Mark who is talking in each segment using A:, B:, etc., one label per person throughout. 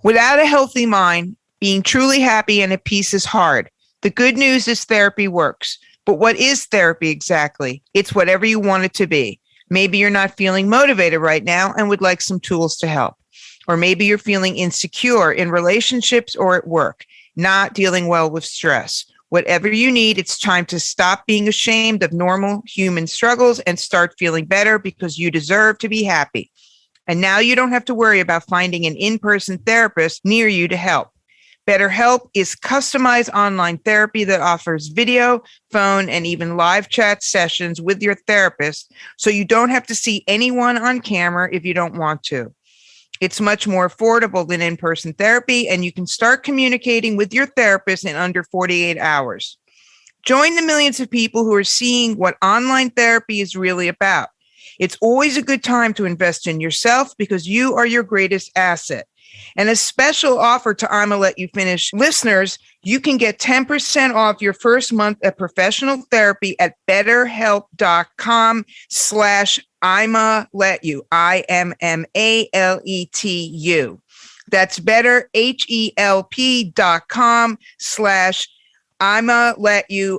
A: Without a healthy mind, being truly happy and at peace is hard. The good news is therapy works. But what is therapy exactly? It's whatever you want it to be. Maybe you're not feeling motivated right now and would like some tools to help. Or maybe you're feeling insecure in relationships or at work, not dealing well with stress. Whatever you need, it's time to stop being ashamed of normal human struggles and start feeling better because you deserve to be happy. And now you don't have to worry about finding an in-person therapist near you to help. BetterHelp is customized online therapy that offers video, phone, and even live chat sessions with your therapist, so you don't have to see anyone on camera if you don't want to. It's much more affordable than in-person therapy, and you can start communicating with your therapist in under 48 hours. Join the millions of people who are seeing what online therapy is really about. It's always a good time to invest in yourself because you are your greatest asset. And a special offer to ImmaLetYouFinish listeners, you can get 10% off your first month of professional therapy at betterhelp.com/ImmaLetYou, ImmaLetYou. That's betterhelp.com/ImmaLetYou,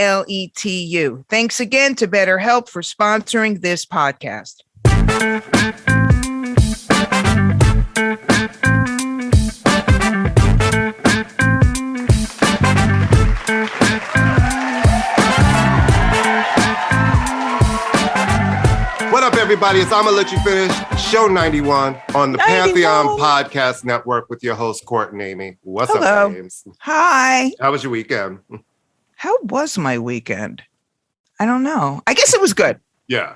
A: ImmaLetYou. Thanks again to BetterHelp for sponsoring this podcast.
B: What up, everybody? It's ImmaLetYouFinish, show 91 on the Pantheon Podcast Network with your host, Court and Amy. What's up, James?
A: Hi.
B: How was your weekend?
A: How was my weekend? I don't know. I guess it was good.
B: Yeah.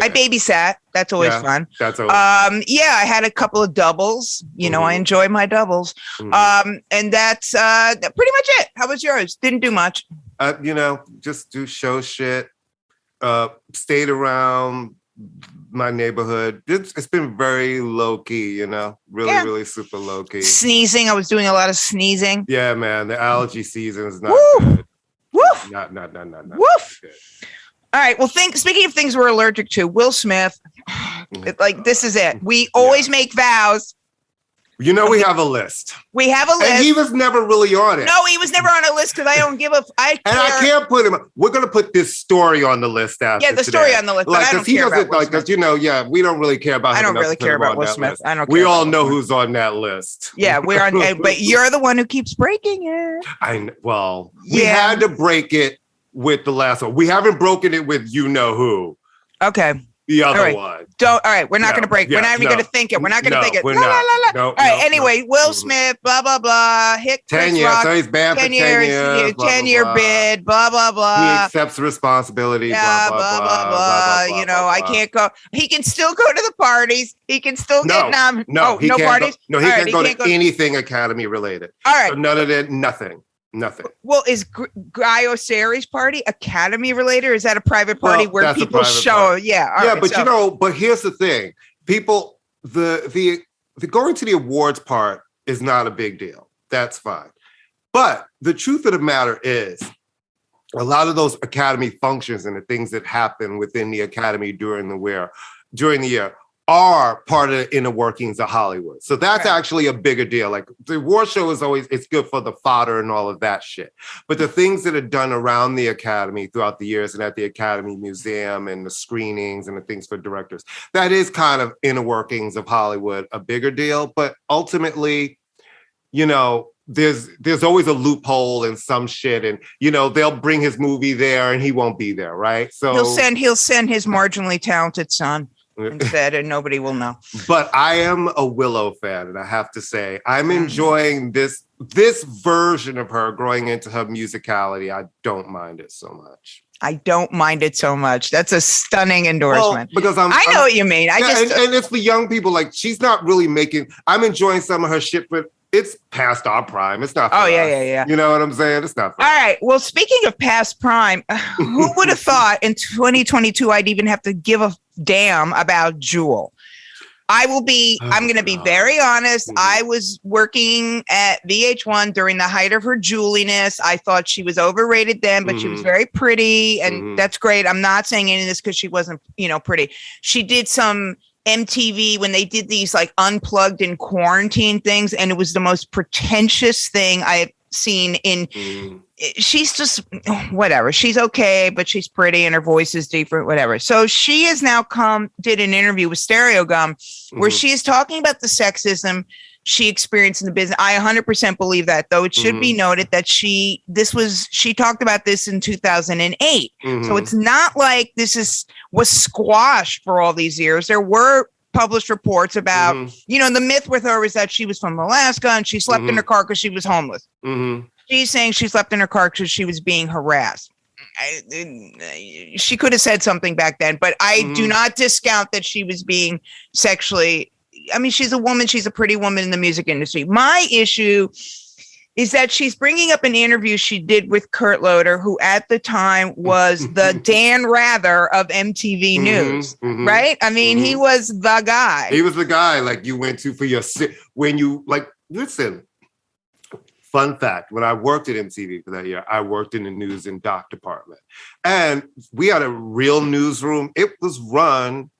A: I babysat. That's always fun.
B: That's always
A: I had a couple of doubles. You know, I enjoy my doubles. And that's pretty much it. How was yours? Didn't do much.
B: Just do show shit. Stayed around my neighborhood. It's been very low key, really super low key.
A: Sneezing. I was doing a lot of sneezing.
B: Yeah, man. The allergy season is not good.
A: Woof.
B: Not
A: Woof. Good. All right. Well, speaking of things we're allergic to, Will Smith, this is it. We always make vows.
B: We have a list.
A: We have a list.
B: And he was never really on it.
A: No, he was never on a list because I don't give a... I
B: can't put him... We're going to put this story on the list after today.
A: Story on the list, but I don't care about Will Smith.
B: We don't really care about him.
A: I don't really care about Will Smith.
B: I don't care. We all know who's on that list.
A: Yeah, we're on... But you're the one who keeps breaking it.
B: We had to break it with the last one. We haven't broken it with you-know-who.
A: Okay.
B: The other one.
A: All right, we're not going to break. We're not even going to think it. We're not going to think it.
B: We're not.
A: All right, anyway, Will Smith, blah, blah, blah. Hit
B: 10 years. So he's banned for 10 years.
A: 10-year bid, blah, blah, blah.
B: He accepts responsibility,
A: yeah, blah, blah, blah. I can't go. He can still go to the parties. He can still get nom. No parties?
B: He can't go to anything Academy related.
A: All right.
B: So none of that, nothing.
A: Well, is Guy Oseari's party Academy related, or is that a private party where people show? Party. Yeah,
B: but here's the thing: people, the going to the awards part is not a big deal. That's fine. But the truth of the matter is, a lot of those Academy functions and the things that happen within the Academy during the year are part of the inner workings of Hollywood. So that's actually a bigger deal. Like the award show it's good for the fodder and all of that shit. But the things that are done around the Academy throughout the years and at the Academy Museum and the screenings and the things for directors, that is kind of inner workings of Hollywood, a bigger deal. But ultimately, there's always a loophole in some shit, and they'll bring his movie there and he won't be there, right? So
A: he'll send his marginally talented son instead, and nobody will know.
B: But I am a Willow fan, and I have to say I'm enjoying this version of her growing into her musicality. I don't mind it so much.
A: I don't mind it so much. That's a stunning endorsement.
B: Well, because I
A: know what you mean.
B: And it's for young people. Like she's not really I'm enjoying some of her shit, but it's past our prime. It's not for us.
A: Yeah.
B: You know what I'm saying? It's not for us.
A: All right. Well, speaking of past prime, who would have thought in 2022 I'd even have to give a damn about Jewel? I'm going to be very honest. I was working at VH1 during the height of her jeweliness. I thought she was overrated then, but she was very pretty, and that's great. I'm not saying any of this because she wasn't, pretty. She did some MTV when they did these like unplugged in quarantine things, and it was the most pretentious thing I have seen in. She's just whatever. She's okay, but she's pretty and her voice is different, whatever. So she has now did an interview with Stereo Gum where she is talking about the sexism she experienced in the business. I 100% believe that, though it should be noted that she talked about this in 2008. So it's not like was squashed for all these years. There were published reports about, the myth with her is that she was from Alaska and she slept in her car because she was homeless. She's saying she slept in her car because she was being harassed. She could have said something back then, but I do not discount that she was being sexually. I mean, she's a woman. She's a pretty woman in the music industry. My issue is that she's bringing up an interview she did with Kurt Loder, who at the time was the Dan Rather of MTV News, right? I mean, he was the guy.
B: He was the guy like you went to for your when you like, listen. Fun fact, when I worked at MTV for that year, I worked in the news and doc department. And we had a real newsroom. It was run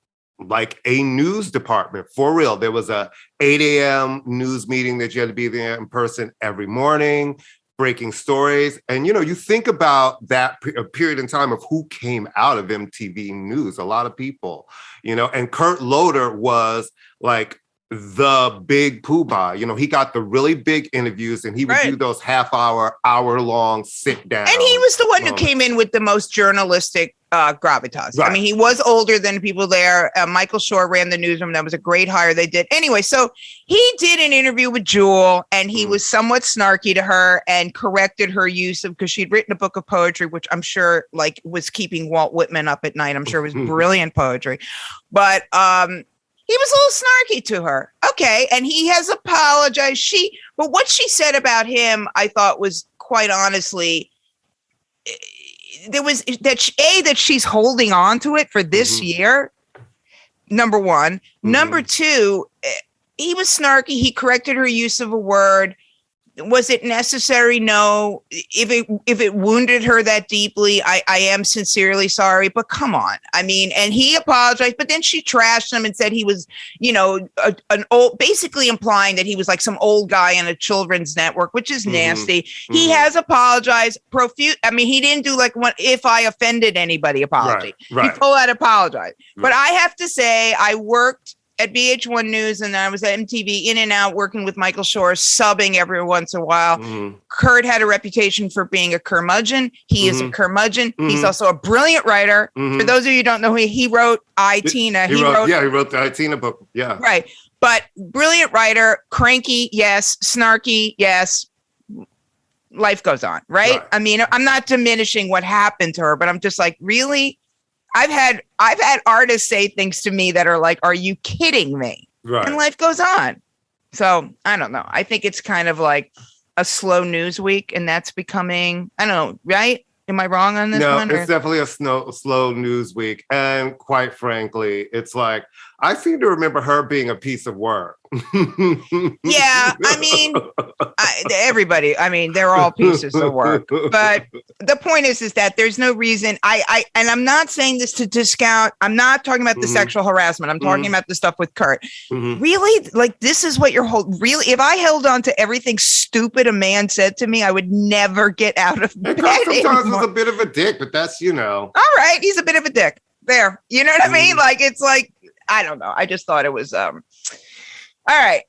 B: like a news department, for real. There was a 8 a.m. news meeting that you had to be there in person every morning, breaking stories. And, you think about that period in time of who came out of MTV News, a lot of people, and Kurt Loder was like, the big poobah. He got the really big interviews and he would do those hour-long sit down.
A: And he was the one who came in with the most journalistic gravitas. Right. I mean, he was older than people there. Michael Shore ran the newsroom. That was a great hire they did. Anyway, so he did an interview with Jewel and he was somewhat snarky to her and corrected her use of, because she'd written a book of poetry, which I'm sure was keeping Walt Whitman up at night. I'm sure it was brilliant poetry. But, he was a little snarky to her. Okay. And he has apologized. But what she said about him, I thought was quite honestly, there was that she's holding on to it for this year. Number one. Number two, he was snarky. He corrected her use of a word. Was it necessary? No. If it wounded her that deeply, I am sincerely sorry. But come on. I mean, and he apologized, but then she trashed him and said he was, an old, basically implying that he was like some old guy on a children's network, which is nasty. He has apologized profuse. I mean, he didn't do like one "if I offended anybody" apology. Right. He full out apologized. But I have to say, I worked at VH1 News, and I was at MTV, in and out, working with Michael Shore, subbing every once in a while. Kurt had a reputation for being a curmudgeon. He is a curmudgeon. He's also a brilliant writer. For those of you who don't know, he wrote Tina. He wrote the Tina book. Yeah. Right. But brilliant writer, cranky, yes. Snarky, yes. Life goes on, right? I mean, I'm not diminishing what happened to her, but I'm just like, really? I've had artists say things to me that are like, are you kidding me? Right. And life goes on. So I don't know. I think it's kind of like a slow news week, and that's becoming, I don't know, right? Am I wrong on this one? No, it's definitely a slow news week. And quite frankly, it's like, I seem to remember her being a piece of work. Yeah, I mean, everybody, I mean, they're all pieces of work. But the point is that there's no reason, and I'm not saying this to discount, I'm not talking about the sexual harassment. I'm talking about the stuff with Kurt. Really? Like, this is what really, if I held on to everything stupid a man said to me, I would never get out of bed. Sometimes he's a bit of a dick, but that's, All right, he's a bit of a dick. There. You know what I mean? Like, it's like, I don't know. I just thought it was, all right.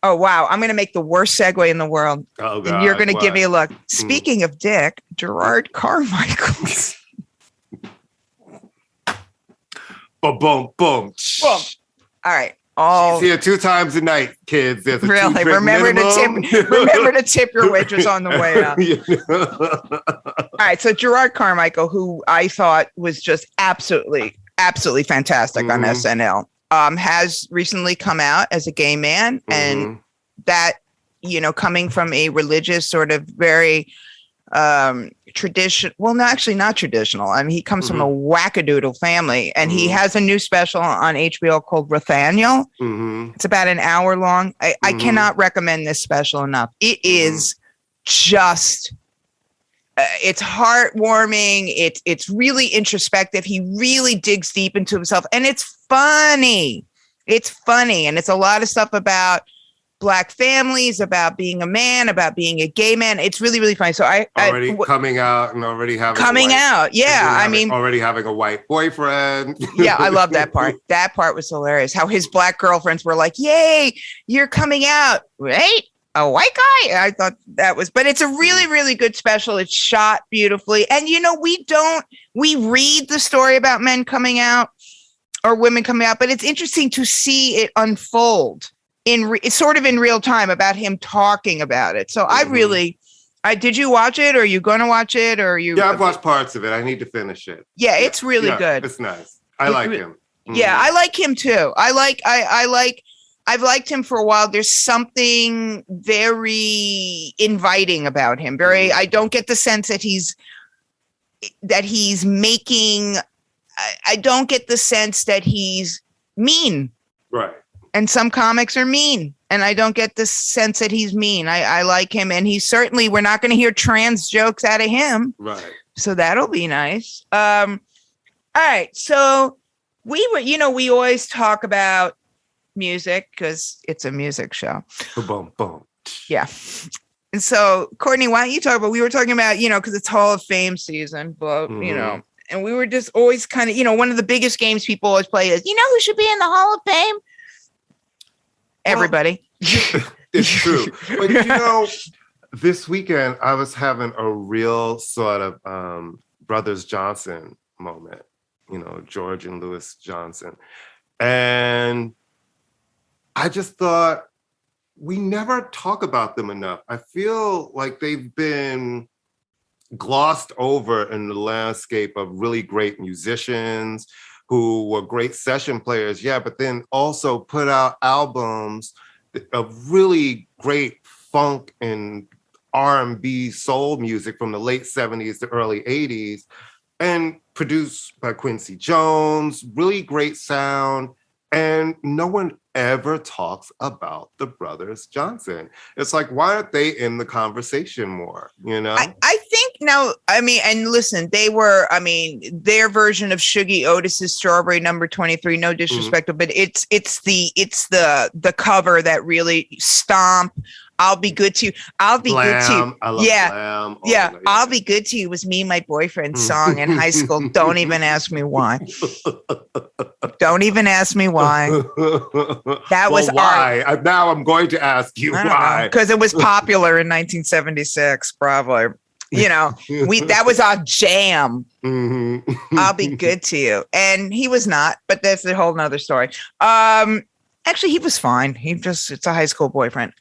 A: Oh, wow. I'm going to make the worst segue in the world. Oh, God. And you're going to give me a look. Speaking of dick, Jerrod Carmichael. Boom, boom, boom. Boom. All right. Oh, she's here 2 times a night, kids. There's a really remember to tip your waitress on the way out. All right, so Jerrod Carmichael, who I thought was just absolutely fantastic on SNL, has recently come out as a gay man, and that, coming from a religious sort of very tradition. Well, no, actually not traditional. I mean, he comes from a wackadoodle family, and he has a new special on HBO called Nathaniel. It's about an hour long. I cannot recommend this special enough. It is just, it's heartwarming. It's really introspective. He really digs deep into himself, and it's funny. It's funny, and it's a lot of stuff about Black families, about being a man, about being a gay man. It's really, really funny. So
B: coming out and already having
A: Yeah.
B: already having a white boyfriend.
A: Yeah, I love that part. That part was hilarious. How his Black girlfriends were like, "Yay, you're coming out, right? A white guy." I thought that was, but it's a really, really good special. It's shot beautifully. And we read the story about men coming out or women coming out, but it's interesting to see it unfold sort of in real time about him talking about it. So did you watch it? Or are you going to watch it?
B: Yeah, I've watched parts of it. I need to finish it.
A: Yeah, it's really good.
B: It's nice. I like him. Mm-hmm.
A: Yeah, I like him too. I've liked him for a while. There's something very inviting about him. I don't get the sense that he's making, I don't get the sense that he's mean.
B: Right.
A: And some comics are mean, and I don't get the sense that he's mean. I like him, and we're not going to hear trans jokes out of him.
B: Right. So
A: that'll be nice. All right. So we always talk about music because it's a music show.
B: Boom, boom.
A: Yeah. And so, Courtney, why don't you talk about, we were talking about, because it's Hall of Fame season, but, and we were just always kind of, one of the biggest games people always play is, who should be in the Hall of Fame? Everybody.
B: It's true. But this weekend I was having a real sort of Brothers Johnson moment, George and Louis Johnson. And I just thought we never talk about them enough. I feel like they've been glossed over in the landscape of really great musicians who were great session players, but then also put out albums of really great funk and R&B soul music from the late 70s to early 80s, and produced by Quincy Jones, really great sound. And no one ever talks about the Brothers Johnson. It's like, why aren't they in the conversation more?
A: I think now, and listen, they were, their version of Shuggie Otis's Strawberry Number 23, no disrespect, but it's the cover that really stomp. I'll Be Good to You. I'll Be Good to You.
B: I love Glam.
A: Yeah. I'll Be Good to You was me and my boyfriend's song in high school. Don't even ask me why. Don't even ask me why. That was
B: why. Now I'm going to ask you why.
A: Because it was popular in 1976, probably. That was our jam.
B: Mm-hmm.
A: I'll Be Good to You. And he was not, but that's a whole nother story. Actually, he was fine. It's a high school boyfriend.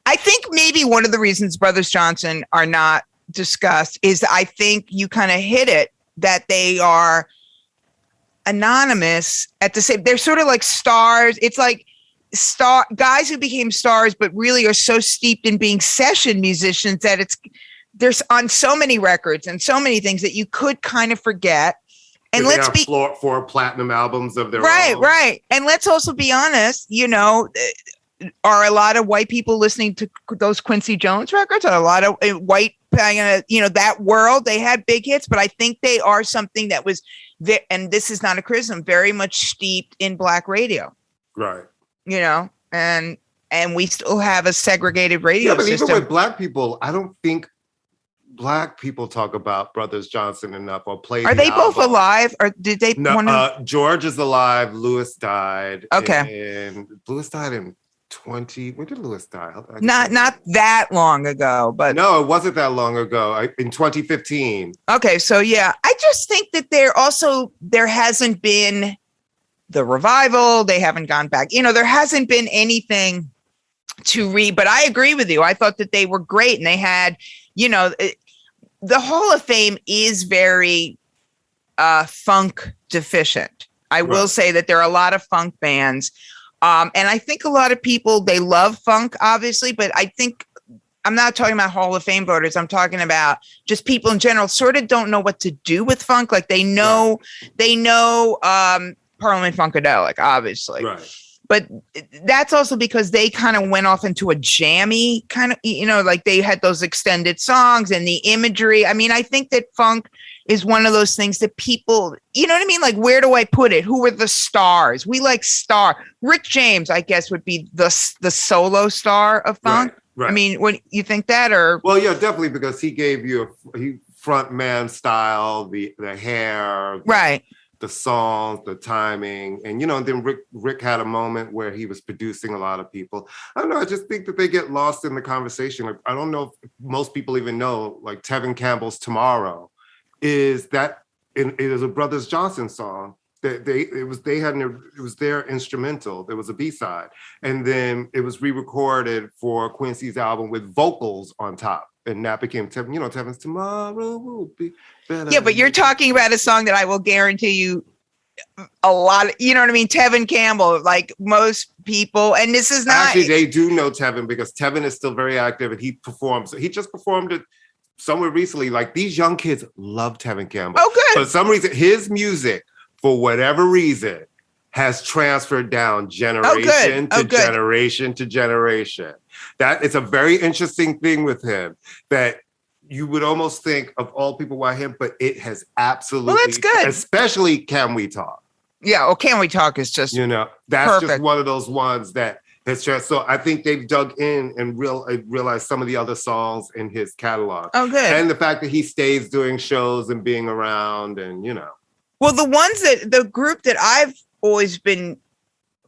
A: I think maybe one of the reasons Brothers Johnson are not discussed is I think you kind of hit it, that they are anonymous at the same, they're sort of like stars. It's like guys who became stars, but really are so steeped in being session musicians that there's on so many records and so many things that you could kind of forget. And let's be
B: 4 platinum albums of their own.
A: Right. And let's also be honest, are a lot of white people listening to those Quincy Jones records? Are a lot of white, that world, they had big hits, but I think they are something that was, and this is not a criticism, very much steeped in Black radio.
B: Right.
A: And we still have a segregated radio
B: but
A: system.
B: Even with Black people, I don't think Black people talk about Brothers Johnson enough or play.
A: Are they both alive, or did they?
B: No, George is alive. Louis died.
A: Okay.
B: And Louis died in 20. When did Louis die?
A: Not that long ago, but
B: no, it wasn't that long ago. In 2015.
A: Okay, so yeah, I just think that there hasn't been the revival. They haven't gone back. There hasn't been anything to read. But I agree with you. I thought that they were great, and they had, the Hall of Fame is very funk deficient. I will say that there are a lot of funk bands. And I think a lot of people, they love funk, obviously, but I think I'm not talking about Hall of Fame voters. I'm talking about just people in general sort of don't know what to do with funk. Like they know Parliament Funkadelic, obviously.
B: Right.
A: But that's also because they kind of went off into a jammy kind of, like they had those extended songs and the imagery. I mean, I think that funk is one of those things that people, you know what I mean? Like, where do I put it? Who are the stars? We like star. Rick James, I guess, would be the solo star of funk.
B: Right.
A: I mean, what you think that, or?
B: Well, yeah, definitely, because he gave you he front man style, the hair,
A: right,
B: the songs, the timing, and then Rick had a moment where he was producing a lot of people. I don't know. I just think that they get lost in the conversation. Like, I don't know if most people even know, like, Tevin Campbell's "Tomorrow" is that it is a Brothers Johnson song. It was their instrumental. There was a B-side, and then it was re-recorded for Quincy's album with vocals on top, and that became Tevin. Tevin's "Tomorrow Will Be Better."
A: Yeah, but you're talking about a song that I will guarantee you a lot. You know what I mean? Tevin Campbell, like most people, and this is not
B: actually, they do know Tevin because Tevin is still very active, and he performs. He just performed it somewhere recently. Like, these young kids love Tevin Campbell.
A: Oh, good.
B: For some reason, his music, for whatever reason, has transferred down generation to generation to generation. That it's a very interesting thing with him, that you would almost think of all people why him, but it has absolutely,
A: well, that's good.
B: Especially Can We Talk?
A: Yeah, well, Can We Talk is just
B: that's
A: perfect.
B: Just one of those ones that has transferred. So I think they've dug in and realized some of the other songs in his catalog.
A: Oh, good.
B: And the fact that he stays doing shows and being around, and
A: Well, the group that I've always been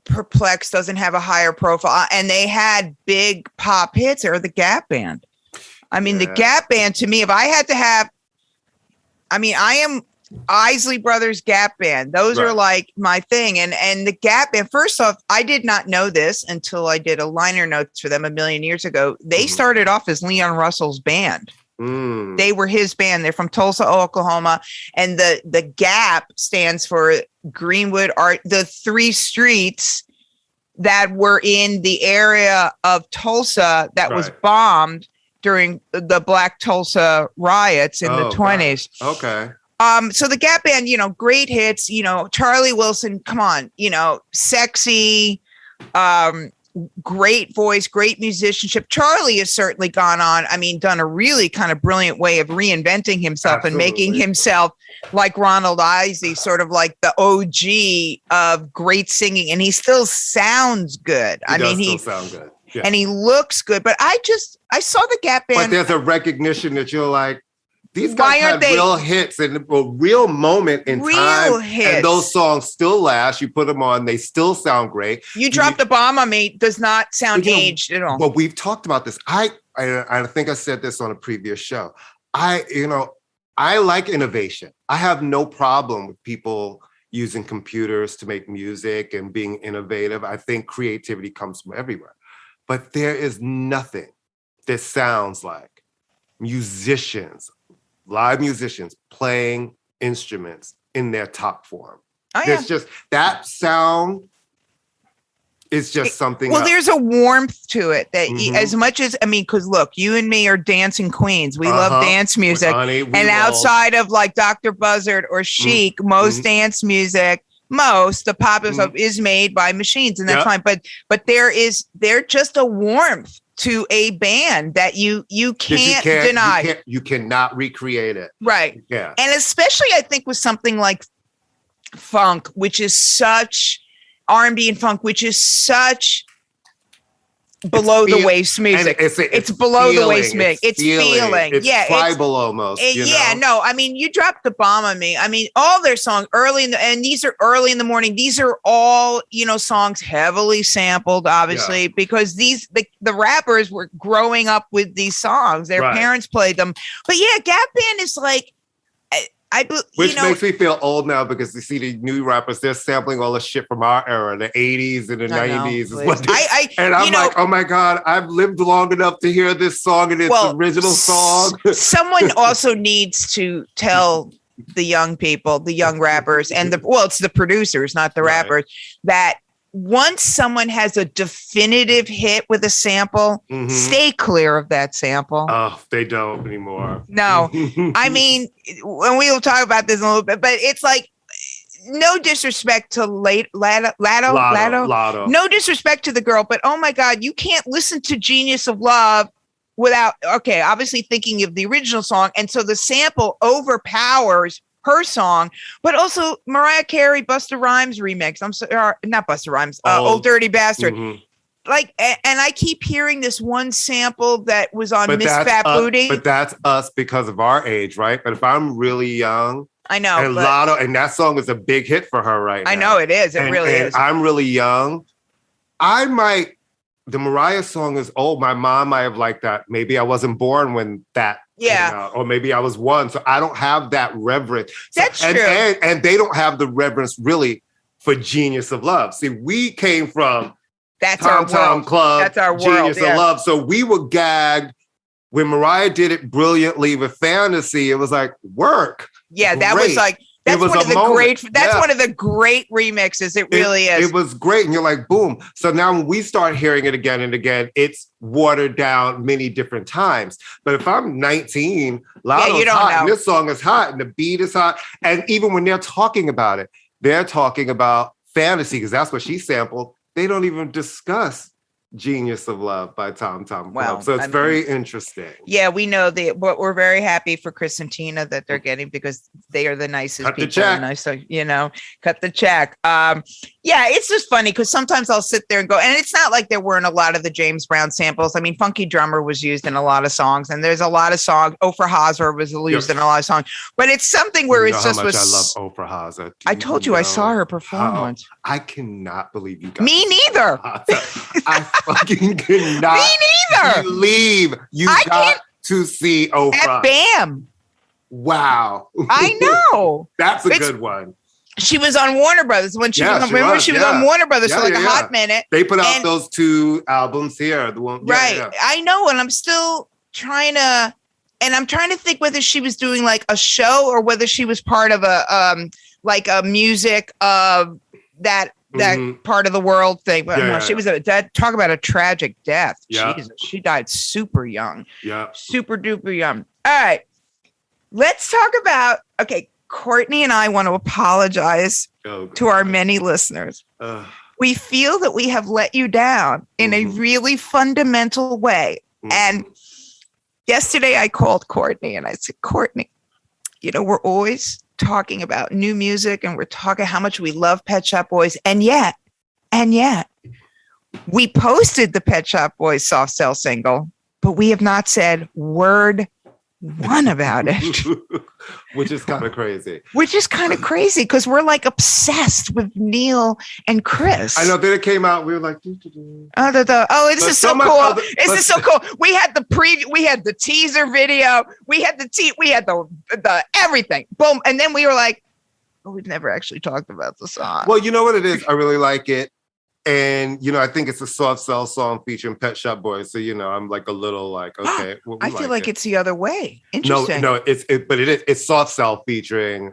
A: perplexed doesn't have a higher profile, and they had big pop hits, are the Gap Band. I mean, the Gap Band, to me, if I had to have, I am Isley Brothers Gap Band. Those are like my thing. And the Gap Band, first off, I did not know this until I did a liner notes for them a million years ago. They started off as Leon Russell's band. They were his band. They're from Tulsa, Oklahoma. And the Gap stands for Greenwood Art, the 3 streets that were in the area of Tulsa that was bombed during the Black Tulsa riots in the 20s.
B: God. Okay.
A: So the Gap Band, great hits, Charlie Wilson, come on, sexy, great voice, great musicianship. Charlie has certainly gone on, done a really kind of brilliant way of reinventing himself and making himself like Ronald Isley, sort of like the OG of great singing. And he still sounds good.
B: He still sound good. Yeah.
A: And he looks good. But I saw the Gap Band.
B: But there's a recognition that you're like, these guys have real hits and a real moment in time. Hits. And those songs still last. You put them on, they still sound great.
A: You Dropped a Bomb on Me does not sound aged at all.
B: Well, we've talked about this. I think I said this on a previous show. I like innovation. I have no problem with people using computers to make music and being innovative. I think creativity comes from everywhere. But there is nothing that sounds like live musicians playing instruments in their top form. There's just that sound is just something.
A: Well, there's a warmth to it that as much as, because look, you and me are dancing queens. We love dance music. Outside of like Dr. Buzzard or Chic, most dance music, the popular stuff is made by machines, and that's fine. But there's just a warmth to a band that you can't deny.
B: You cannot recreate it.
A: Right.
B: Yeah.
A: And especially I think with something like funk, which is such R&B and funk, which is such below the waist music. It's below the waist music. It's feeling.
B: It's tribal almost.
A: You Dropped the Bomb on Me. All their songs and these are early in the morning. These are all, songs heavily sampled, obviously, because the rappers were growing up with these songs. Their parents played them. But Gap Band is like,
B: which makes me feel old now, because you see the new rappers, they're sampling all the shit from our era, the 80s and the 90s. I'm like, oh my God, I've lived long enough to hear this song in its original song.
A: Someone also needs to tell the young people, the young rappers, and it's the producers, not the rappers, that once someone has a definitive hit with a sample, stay clear of that sample.
B: Oh, they don't anymore.
A: No. And we will talk about this in a little bit, but it's like, no disrespect to Latto. No disrespect to the girl, but oh my God, you can't listen to Genius of Love obviously thinking of the original song. And so the sample overpowers her song, but also Mariah Carey, Busta Rhymes remix. I'm sorry, not Busta Rhymes, Old Dirty Bastard.
B: Mm-hmm.
A: Like, and I keep hearing this one sample that was on Miss Fat Booty.
B: But that's us because of our age, right? But if I'm really young,
A: I know,
B: and that song is a big hit for her right now.
A: I know it is. It really is.
B: I'm really young. The Mariah song is old. My mom might have liked that. Maybe I wasn't born when that came out, or maybe I was one. So I don't have that reverence.
A: That's true.
B: And they don't have the reverence really for Genius of Love. See, we came from Tom Club. That's our world. Genius of Love. So we were gagged when Mariah did it brilliantly with Fantasy. It was like work.
A: Yeah, that was like that's one of the great. That's one of the great remixes. It really is.
B: It was great, and you're like, boom. So now when we start hearing it again and again, it's watered down many different times. But if I'm 19, Lotto's hot, and this song is hot, and the beat is hot, and even when they're talking about it, they're talking about Fantasy because that's what she sampled. They don't even discuss Genius of Love by Tom Club. So it's very interesting.
A: Yeah, we know but we're very happy for Chris and Tina that they're getting because they are the nicest people.
B: The check.
A: Nice, so, cut the check. Yeah, it's just funny because sometimes I'll sit there and go, and it's not like there weren't a lot of the James Brown samples. I mean, Funky Drummer was used in a lot of songs, and there's a lot of songs. Oprah Hazard was used in a lot of songs, but it's something where it's just was.
B: I love Oprah Hazard.
A: I told you I saw her perform once.
B: I cannot believe you got
A: me neither.
B: I fucking cannot.
A: Me neither.
B: Believe you got to see Oprah
A: at BAM.
B: Wow,
A: I know.
B: That's a good one.
A: She was on Warner Brothers when she was on Warner Brothers for like a hot minute.
B: They put out those 2 albums here. The one,
A: I know, and I'm still trying to think whether she was doing like a show or whether she was part of a like a music of that part of the world thing. But she was talk about a tragic death.
B: Yeah.
A: Jesus, she died super young.
B: Yeah,
A: super duper young. All right, let's talk about Courtney and I want to apologize to our many listeners. We feel that we have let you down in a really fundamental way. And yesterday I called Courtney and I said, Courtney, we're always talking about new music and we're talking how much we love Pet Shop Boys. And yet, we posted the Pet Shop Boys Soft Cell single, but we have not said word one about it.
B: Which is kind of crazy.
A: Because we're like obsessed with Neil and Chris.
B: I know. Then it came out. We were like,
A: this is so cool. This is so cool. We had the preview. We had the teaser video. We had the everything. Boom. And then we were like, we've never actually talked about the song.
B: Well, you know what it is? I really like it. And, I think it's a soft cell song featuring Pet Shop Boys. So, I'm like a little like, okay.
A: I feel like it's the other way. Interesting.
B: No, it's soft cell featuring.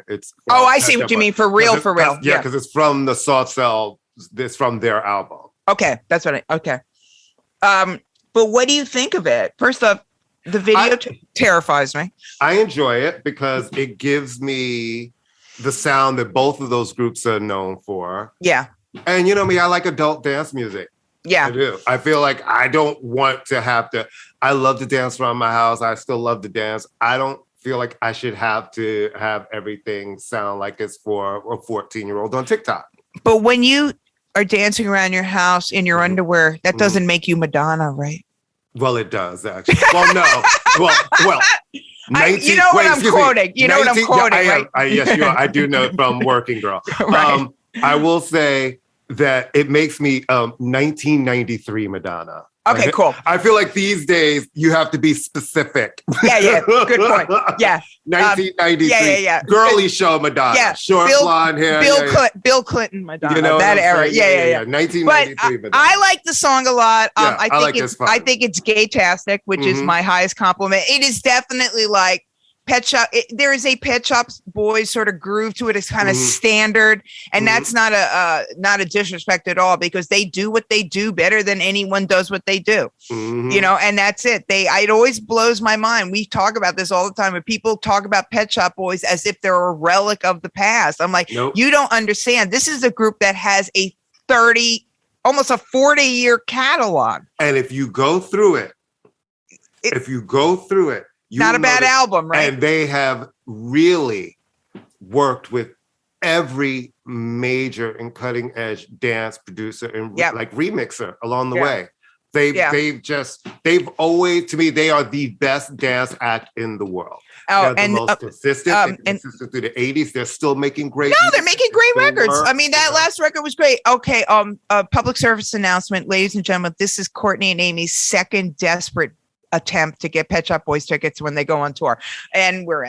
A: I see what you mean. For real.
B: Yeah, because it's from the soft cell. It's from their album.
A: Okay. That's what okay. But what do you think of it? First off, the video terrifies me.
B: I enjoy it because it gives me the sound that both of those groups are known for.
A: Yeah.
B: And you know me, I like adult dance music.
A: Yeah.
B: I do. I feel like I don't want to have to. I love to dance around my house. I still love to dance. I don't feel like I should have to have everything sound like it's for a 14-year-old on TikTok.
A: But when you are dancing around your house in your underwear, that doesn't make you Madonna, right?
B: Well, it does, actually. Well, no. Well.
A: 19, you know what I'm quoting. You know what I'm quoting, right?
B: Yes, you are. I do know it from Working Girl.
A: Right.
B: I will say that it makes me 1993 Madonna.
A: Okay, cool.
B: I feel like these days you have to be specific.
A: Yeah. Good point. Yeah.
B: 1993.
A: Yeah.
B: Girly show Madonna.
A: Yeah.
B: Short blonde hair.
A: Bill Clinton Madonna. that era. Yeah.
B: 1993
A: but
B: Madonna.
A: I like the song a lot.
B: I
A: think it's gay-tastic, which is my highest compliment. It is definitely like Pet Shop. There is a Pet Shop Boys sort of groove to it. It's kind of standard, and that's not a disrespect at all because they do what they do better than anyone does what they do. And that's it. It always blows my mind. We talk about this all the time when people talk about Pet Shop Boys as if they're a relic of the past. I'm like,
B: nope.
A: You don't understand. This is a group that has a 30, almost a 40-year catalog.
B: And if you go through it, if you go through it,
A: not a bad album, right?
B: And they have really worked with every major and cutting edge dance producer and like remixer along the way. They've always, to me, they are the best dance act in the world. They're the most consistent. Consistent through the 80s. They're still making great music.
A: They're making great records. I mean, that last record was great. Okay, public service announcement, ladies and gentlemen. This is Courtney and Amy's second desperate attempt to get Pet Shop Boys tickets when they go on tour, and we're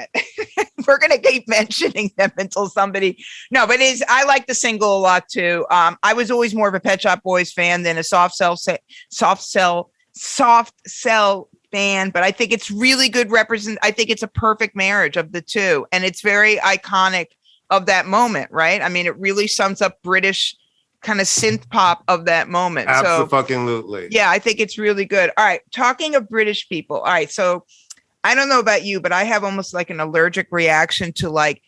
A: gonna keep mentioning them until somebody. No, but I like the single a lot too. I was always more of a Pet Shop Boys fan than a Soft Cell fan, but I think it's really good I think it's a perfect marriage of the two, and it's very iconic of that moment, right? I mean, it really sums up British kind of synth pop of that moment.
B: Absolutely.
A: Yeah, I think it's really good. All right, talking of British people. All right, so I don't know about you, but I have almost like an allergic reaction to like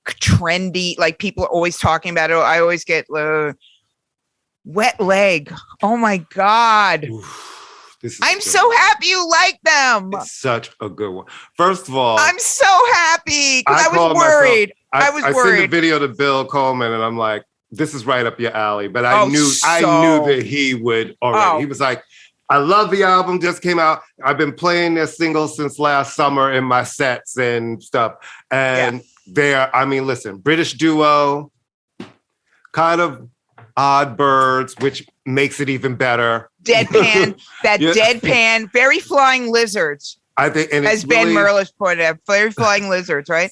A: trendy, like people are always talking about it. I always get Wet Leg. Oh my God. I'm so happy you like them.
B: It's such a good one. First of all,
A: I'm so happy because I was worried. I was worried.
B: I sent the video to Bill Coleman and I'm like, this is right up your alley. But I knew that he would already. He was like, I love the album, just came out. I've been playing this single since last summer in my sets and stuff. And listen, British duo, kind of odd birds, which makes it even better.
A: Deadpan, deadpan, very flying lizards.
B: I think, and
A: as Ben Merlis pointed out, very flying lizards, right?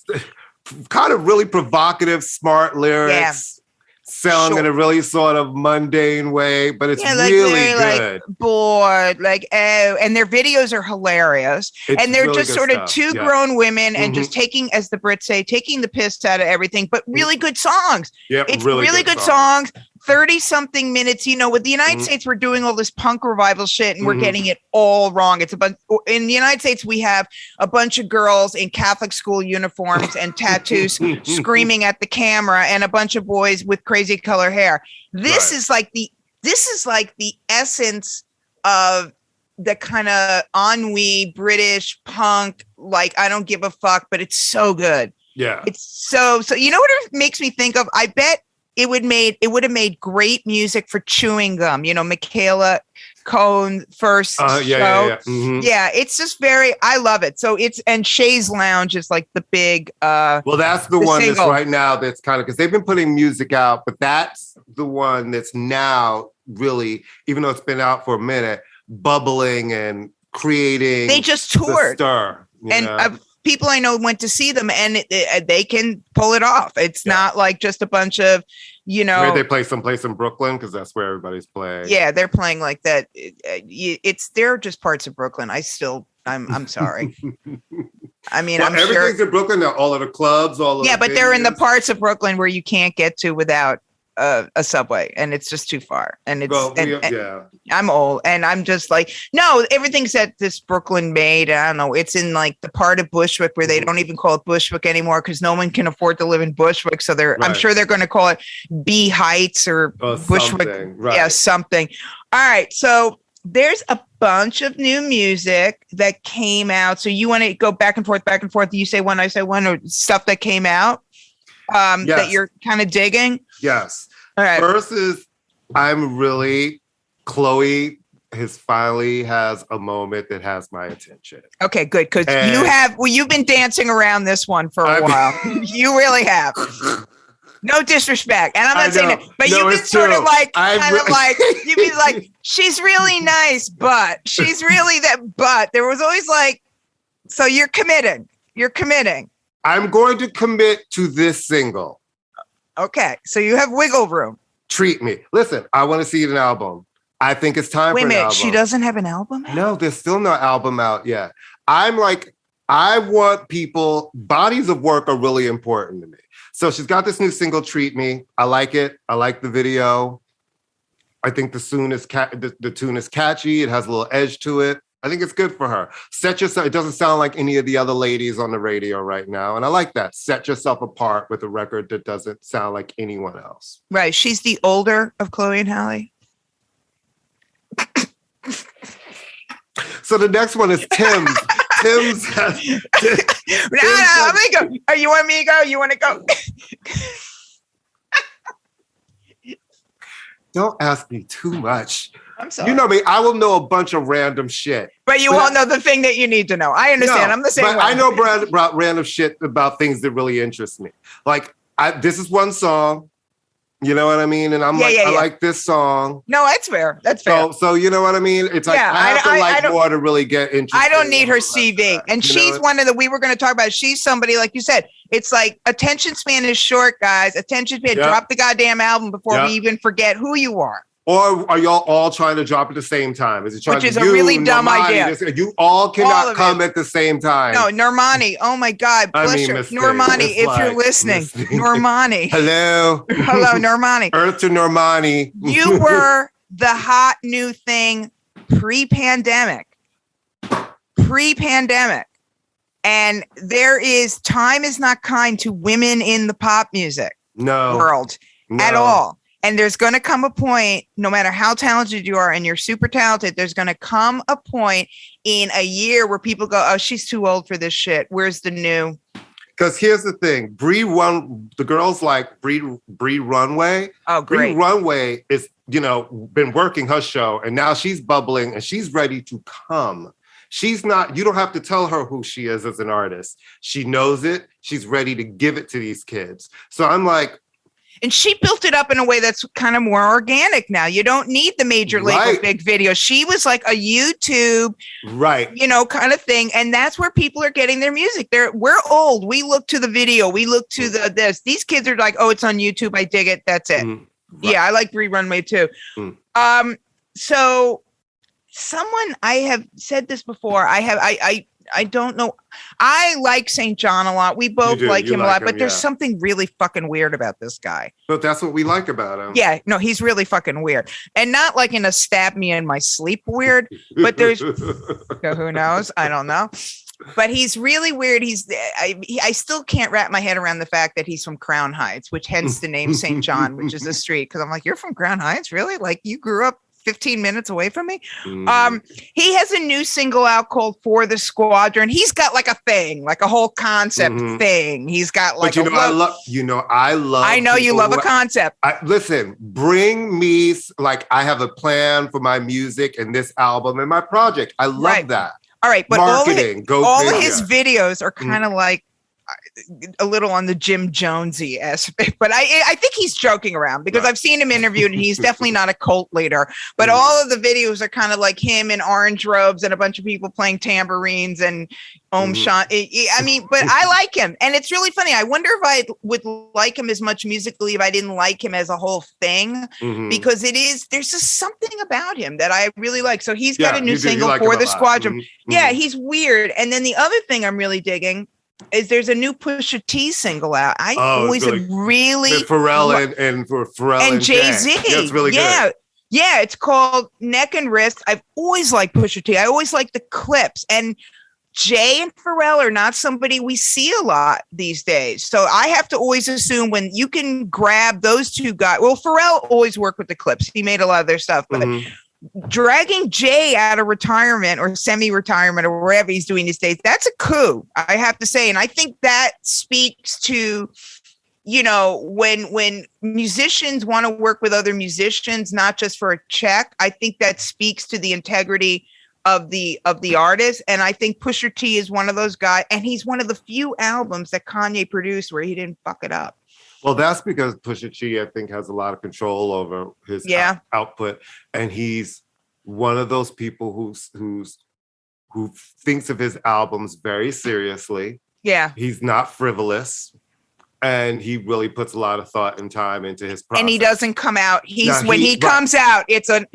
B: Kind of really provocative, smart lyrics. Selling in a really sort of mundane way, but it's really good.
A: Like bored, and their videos are hilarious. And they're really just sort of two grown women and just taking, as the Brits say, taking the piss out of everything, but really good songs. Yeah, it's really good songs. 30-something minutes, with the United States, we're doing all this punk revival shit and we're getting it all wrong. It's in the United States, we have a bunch of girls in Catholic school uniforms and tattoos screaming at the camera and a bunch of boys with crazy color hair. This is like the essence of the kind of ennui British punk, like I don't give a fuck, but it's so good.
B: Yeah.
A: It's so you know what it makes me think of? I bet it would have made great music for chewing gum. Michaela Cohen first show.
B: Yeah.
A: Yeah, it's just I love it. So and Shay's Lounge is like the big
B: well, that's the one single. That's right now that's kind of, because they've been putting music out, but that's the one that's now really, even though it's been out for a minute, bubbling and creating.
A: They just toured.
B: The stir,
A: people I know went to see them and they can pull it off. It's not like just a bunch of,
B: Where they play someplace in Brooklyn, because that's where everybody's playing.
A: Yeah, they're playing like that. They're just parts of Brooklyn. I'm sorry. I mean, I'm sure
B: everything's in Brooklyn. They're all of the clubs,
A: but they're in the parts of Brooklyn where you can't get to without a subway, and it's just too far. And I'm old, and I'm just like, no, everything's that this Brooklyn made. I don't know. It's in like the part of Bushwick where they don't even call it Bushwick anymore because no one can afford to live in Bushwick. So I'm sure they're going to call it B Heights or Bushwick.
B: Something. Right.
A: Yeah, something. All right, so there's a bunch of new music that came out. So you want to go back and forth. You say one, I say one, or stuff that came out that you're kind of digging.
B: Yes.
A: All right.
B: First is Chloe finally has a moment that has my attention.
A: Okay, good. Because you've been dancing around this one for a while. You really have. No disrespect. And I'm not saying that, but you've been sort of like, you've been like, she's really nice, but she's really that, but there was always like, so you're committing.
B: I'm going to commit to this single.
A: Okay, so you have wiggle room.
B: Treat Me. Listen, I want to see an album. I think it's time for an album. Wait a minute,
A: she doesn't have an album out?
B: No, there's still no album out yet. I'm like, I want people, bodies of work are really important to me. So she's got this new single, Treat Me. I like it. I like the video. I think the tune is catchy. It has a little edge to it. I think it's good for her. Set yourself. It doesn't sound like any of the other ladies on the radio right now. And I like that. Set yourself apart with a record that doesn't sound like anyone else.
A: Right. She's the older of Chloe and Halle.
B: So So the next one is Tim's. Tim's.
A: No, I'm gonna go. Oh, you want me to go? You want to go?
B: Don't ask me too much.
A: I'm sorry.
B: You know me. I will know a bunch of random shit.
A: But you won't know the thing that you need to know. I understand.
B: No,
A: I'm the same way.
B: I know random shit about things that really interest me. Like, this is one song. You know what I mean? And I'm I like this song.
A: No, that's fair. That's fair.
B: So you know what I mean? It's like, I have to like more to really get interested.
A: I don't need her CV. And she's one of we were going to talk about. She's somebody, like you said, it's like attention span is short, guys. Attention span, drop the goddamn album before we even forget who you are.
B: Or are y'all all trying to drop at the same time? Is it trying
A: Which is a really dumb idea.
B: You all cannot come at the same time.
A: No, Normani. Oh my God. Bless her. Normani, if you're listening. Normani.
B: Hello.
A: Hello, Normani.
B: Earth to Normani.
A: You were the hot new thing pre-pandemic. And time is not kind to women in the pop music world at all. And there's going to come a point, no matter how talented you are, and you're super talented, there's going to come a point in a year where people go, oh, she's too old for this shit. Where's the new?
B: Because here's the thing. The girls like Bree Runway.
A: Oh, great.
B: Bree Runway is, been working her show, and now she's bubbling, and she's ready to come. She's not, you don't have to tell her who she is as an artist. She knows it. She's ready to give it to these kids. So I'm like,
A: and she built it up in a way that's kind of more organic now. You don't need the major label big video. She was like a YouTube, kind of thing. And that's where people are getting their music. We're old. We look to the video. We look to this. These kids are like, oh, it's on YouTube. I dig it. That's it. Yeah, I like Bree Runway too. So someone, I have said this before. I don't know. I like St. John a lot. We both like him a lot, but there's something really fucking weird about this guy.
B: But that's what we like about him.
A: Yeah, no, he's really fucking weird. And not like in a stab me in my sleep weird, but there's, who knows? I don't know. But he's really weird. I still can't wrap my head around the fact that he's from Crown Heights, which hence the name St. John, which is a street. Because I'm like, you're from Crown Heights? Really? Like you grew up 15 minutes away from me. He has a new single out called For the Squadron. He's got like a thing, like a whole concept thing. He's got like,
B: but I know
A: you love a concept.
B: Listen, bring me, like, I have a plan for my music and this album and my project. I love that.
A: All right. But
B: marketing,
A: all of his videos are kind of like a little on the Jim Jonesy aspect, but I think he's joking around because I've seen him interviewed and he's definitely not a cult leader, but all of the videos are kind of like him in orange robes and a bunch of people playing tambourines and Om Shanti. I mean, but I like him and it's really funny. I wonder if I would like him as much musically if I didn't like him as a whole thing, because there's just something about him that I really like. So he's got a new single For the Squadron. Yeah, he's weird. And then the other thing I'm really digging is there's a new Pusha T single out. I always really
B: Pharrell and
A: Jay-Z.
B: Yeah, it's really good.
A: Yeah, it's called Neck and Wrist. I've always liked Pusha T. I always like the clips. And Jay and Pharrell are not somebody we see a lot these days. So I have to always assume when you can grab those two guys. Well, Pharrell always worked with the clips. He made a lot of their stuff, but dragging Jay out of retirement or semi-retirement or wherever he's doing these days, that's a coup, I have to say. And I think that speaks to, when musicians want to work with other musicians, not just for a check, I think that speaks to the integrity of the artist. And I think Pusha T is one of those guys. And he's one of the few albums that Kanye produced where he didn't fuck it up.
B: Well, that's because Pusha T, I think, has a lot of control over his output, and he's one of those people who thinks of his albums very seriously. Yeah, he's not frivolous, and he really puts a lot of thought and time into his process.
A: And he doesn't come out. When he comes out, it's an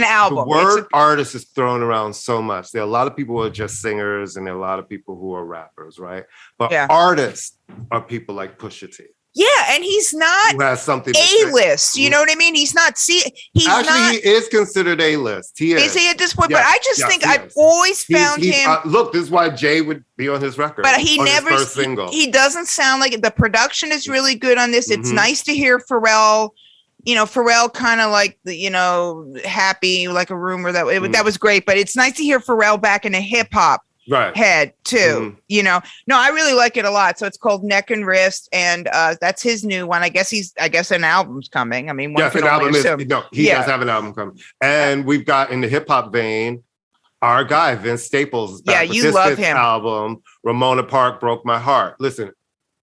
A: album.
B: The word artist is thrown around so much. There are a lot of people who are just singers, and there are a lot of people who are rappers, right? But artists are people like Pusha T.
A: Yeah, and he's not
B: who has something
A: A-list. You know what I mean? He's not. He
B: is considered A-list. He is.
A: Is he at this point? Yes, but I just think I've always found him.
B: Look, this is why Jay would be on his record.
A: But he never.
B: His first single.
A: He doesn't sound like it. The production is really good on this. It's nice to hear Pharrell Pharrell kind of like the, happy, like a rumor that was great, but it's nice to hear Pharrell back in a hip hop head too. No, I really like it a lot. So it's called Neck and Wrist, and that's his new one. I guess an album's coming. I mean,
B: yes, an album does have an album coming. And we've got, in the hip hop vein, our guy Vince Staples is back with this him album, Ramona Park Broke My Heart. Listen,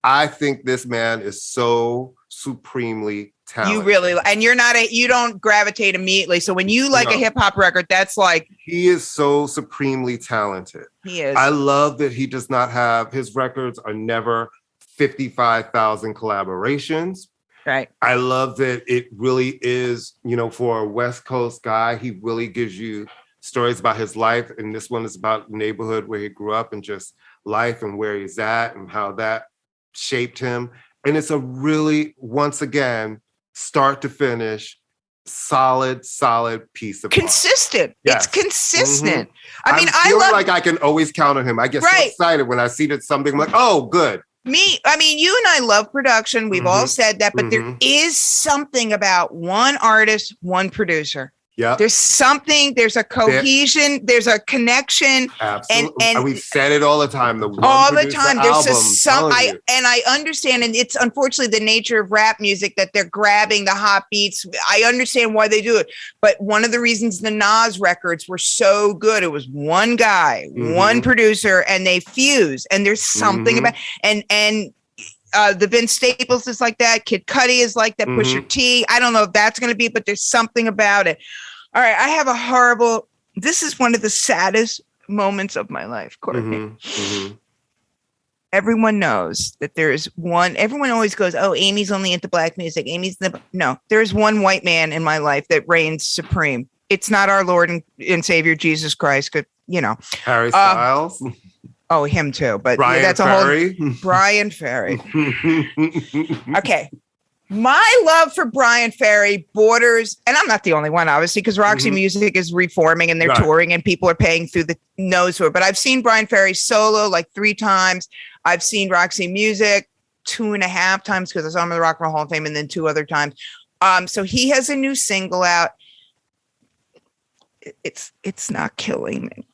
B: I think this man is so supremely talented.
A: You really, and you don't gravitate immediately. So when you like a hip hop record, that's like,
B: he is so supremely talented.
A: He is.
B: I love that he does not have, his records are never 55,000 collaborations.
A: Right.
B: I love that it really is, for a West Coast guy, he really gives you stories about his life. And this one is about the neighborhood where he grew up and just life and where he's at and how that shaped him. And it's a really, once again, start to finish, solid piece of
A: consistent art.
B: Yes.
A: It's consistent. I mean,
B: I feel like I can always count on him. I get so excited when I see that something, I'm like, oh, good.
A: You and I love production. We've all said that, but there is something about one artist, one producer.
B: Yeah.
A: There's something, there's a cohesion, there's a connection.
B: Absolutely. And we've said it all the time.
A: All the time. There's I understand, and it's unfortunately the nature of rap music that they're grabbing the hot beats. I understand why they do it. But one of the reasons the Nas records were so good, it was one guy, one producer, and they fuse. And there's something about and the Vince Staples is like that. Kid Cudi is like that. Pusha T. I don't know if that's going to be, but there's something about it. All right. I have this is one of the saddest moments of my life, Courtney. Everyone knows that everyone always goes, oh, Amy's only into black music. No, there's one white man in my life that reigns supreme. It's not our Lord and Savior, Jesus Christ.
B: Harry Styles.
A: Oh, him too, but
B: Brian Ferry.
A: Brian Ferry. Okay. My love for Brian Ferry borders, and I'm not the only one, obviously, because Roxy Music is reforming and they're touring and people are paying through the nose for it. But I've seen Brian Ferry solo like 3 times. I've seen Roxy Music 2.5 times because I saw him in the Rock and Roll Hall of Fame, and then 2 other times. So he has a new single out. It's not killing me.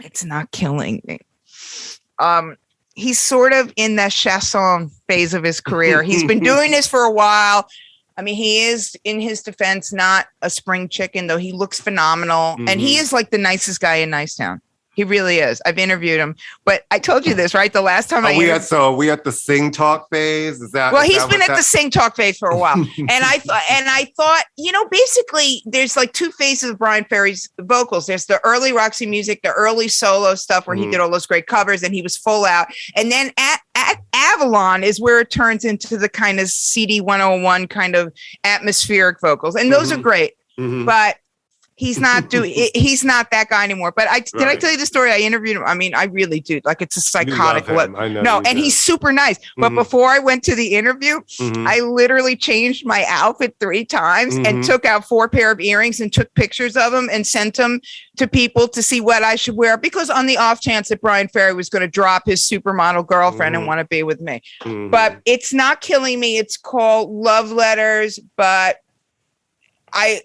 A: It's not killing me. He's sort of in that chanson phase of his career. He's been doing this for a while. I mean, he is, in his defense, not a spring chicken, though he looks phenomenal. And he is like the nicest guy in Nicetown. He really is. I've interviewed him, but I told you this, right? The last time
B: we at the sing talk phase. Is that?
A: Well, he's been at the sing talk phase for a while, and I thought, basically, there's like 2 phases of Brian Ferry's vocals. There's the early Roxy Music, the early solo stuff where he did all those great covers, and he was full out, and then at Avalon is where it turns into the kind of CD 101 kind of atmospheric vocals, and those are great, but. He's not that guy anymore. But did I tell you the story? I interviewed him. I mean, I really do. Like, it's a psychotic look.
B: I know.
A: No, and he's super nice. But before I went to the interview, I literally changed my outfit 3 times and took out 4 pair of earrings and took pictures of them and sent them to people to see what I should wear, because on the off chance that Brian Ferry was going to drop his supermodel girlfriend and want to be with me. But it's not killing me. It's called Love Letters, but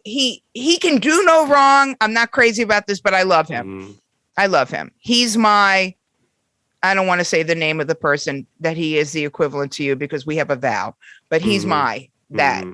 A: he can do no wrong. I'm not crazy about this, but I love him. I love him. He's I don't want to say the name of the person that he is the equivalent to you, because we have a vow, but he's that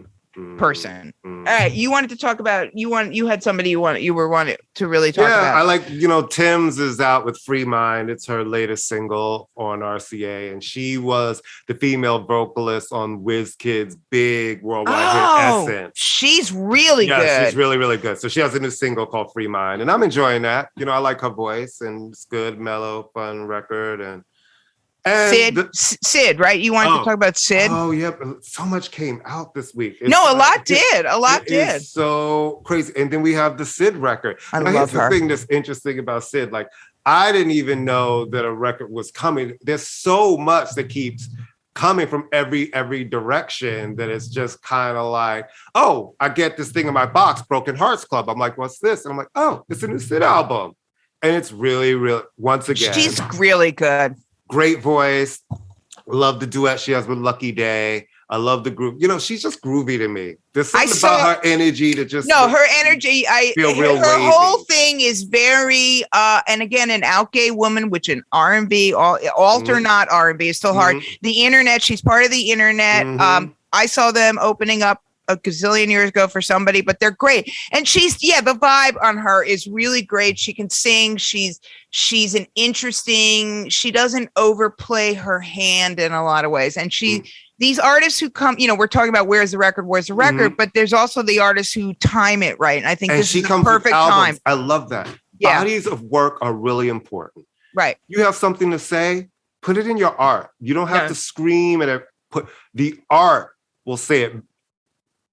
A: person. All right. You wanted to talk about, you had somebody you were wanting to really talk about.
B: I like, Tim's is out with Free Mind. It's her latest single on RCA. And she was the female vocalist on WizKid's big worldwide hit Essence.
A: She's really good.
B: Yeah, she's really, really good. So she has a new single called Free Mind. And I'm enjoying that. I like her voice, and it's good, mellow, fun record. And
A: Sid, right? You wanted to talk about Sid?
B: Oh, yeah. So much came out this week.
A: A lot did.
B: It's so crazy. And then we have the Sid record.
A: I love her.
B: The thing that's interesting about Sid, like, I didn't even know that a record was coming. There's so much that keeps coming from every direction that it's just kind of like, oh, I get this thing in my box, Broken Hearts Club. I'm like, what's this? And I'm like, oh, it's a new Sid album. And it's really, really, once again,
A: she's really good.
B: Great voice. Love the duet she has with Lucky Day. I love the groove. She's just groovy to me. There's
A: I
B: something
A: saw-
B: about her energy that just
A: her energy.
B: feel real
A: Her
B: wavy.
A: whole thing is very, and again, an out gay woman, which an R&B, alt or not R&B is still hard. The internet. She's part of the internet. I saw them opening up a gazillion years ago for somebody, but they're great. And she's, the vibe on her is really great. She can sing. She's an interesting, she doesn't overplay her hand in a lot of ways. And these artists who come, we're talking about where's the record, but there's also the artists who time it right. And I think this is the perfect time.
B: I love that.
A: Yeah.
B: Bodies of work are really important.
A: Right.
B: You have something to say, put it in your art. You don't have to scream at it. The art will say it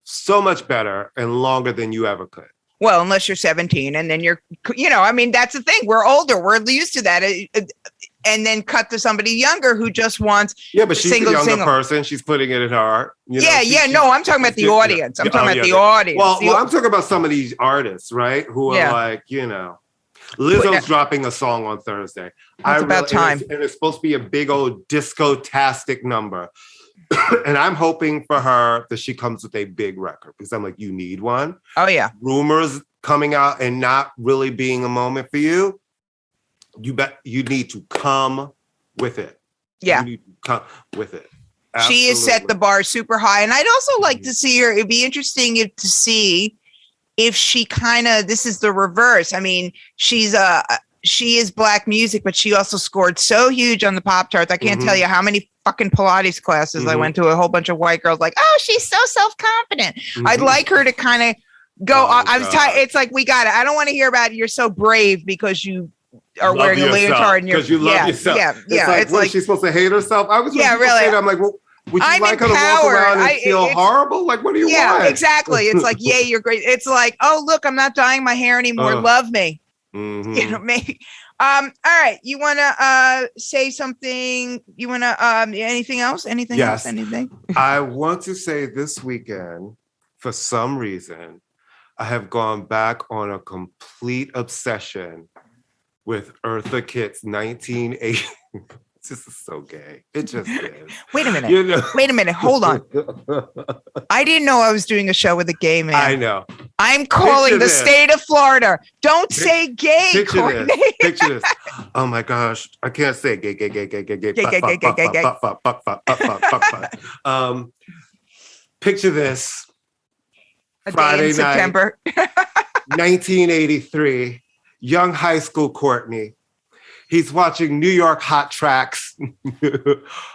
B: so much better and longer than you ever could.
A: Well, unless you're 17 and then you're, that's the thing. We're older. We're used to that. And then cut to somebody younger who just wants.
B: Yeah, but she's a younger person. She's putting it in her art.
A: No, I'm talking about the audience. I'm talking about the audience.
B: Well, I'm talking about some of these artists, right? Who are like, Lizzo's dropping a song on Thursday.
A: It's about time.
B: And it's supposed to be a big old disco-tastic number. And I'm hoping for her that she comes with a big record because I'm like, you need one.
A: Oh, yeah.
B: Rumors coming out and not really being a moment for you. You need to come with it.
A: Yeah.
B: You need to come with it. Absolutely.
A: She has set the bar super high. And I'd also like to see her. It'd be interesting to see if she this is the reverse. I mean, she is Black music, but she also scored so huge on the pop charts. I can't tell you how many fucking Pilates classes I went to. A whole bunch of white girls like, oh, she's so self-confident. I'd like her to kind of go. I'm tired. It's like, we got it. I don't want to hear about you're so brave because you are wearing a leotard and
B: because you love yourself.
A: Yeah.
B: It's like, she's supposed to hate herself. I was really. That. I'm like, well, would you like her to walk around and feel horrible? Like, what do you want?
A: Yeah, exactly. It's like, yay, you're great. It's like, oh, look, I'm not dyeing my hair anymore. Love me. Maybe. All right. You want to say something? You want to anything else? Anything else? Anything?
B: I want to say this weekend, for some reason, I have gone back on a complete obsession with Eartha Kitt's 1980. This is so gay. It just is.
A: Wait a minute. Wait a minute. Hold on. I didn't know I was doing a show with a gay man.
B: I know.
A: I'm calling the state of Florida. Don't say gay, Courtney.
B: Picture this. Oh my gosh. I can't say gay. Picture this. Friday night,
A: September.
B: 1983. Young high school Courtney. He's watching New York Hot Tracks,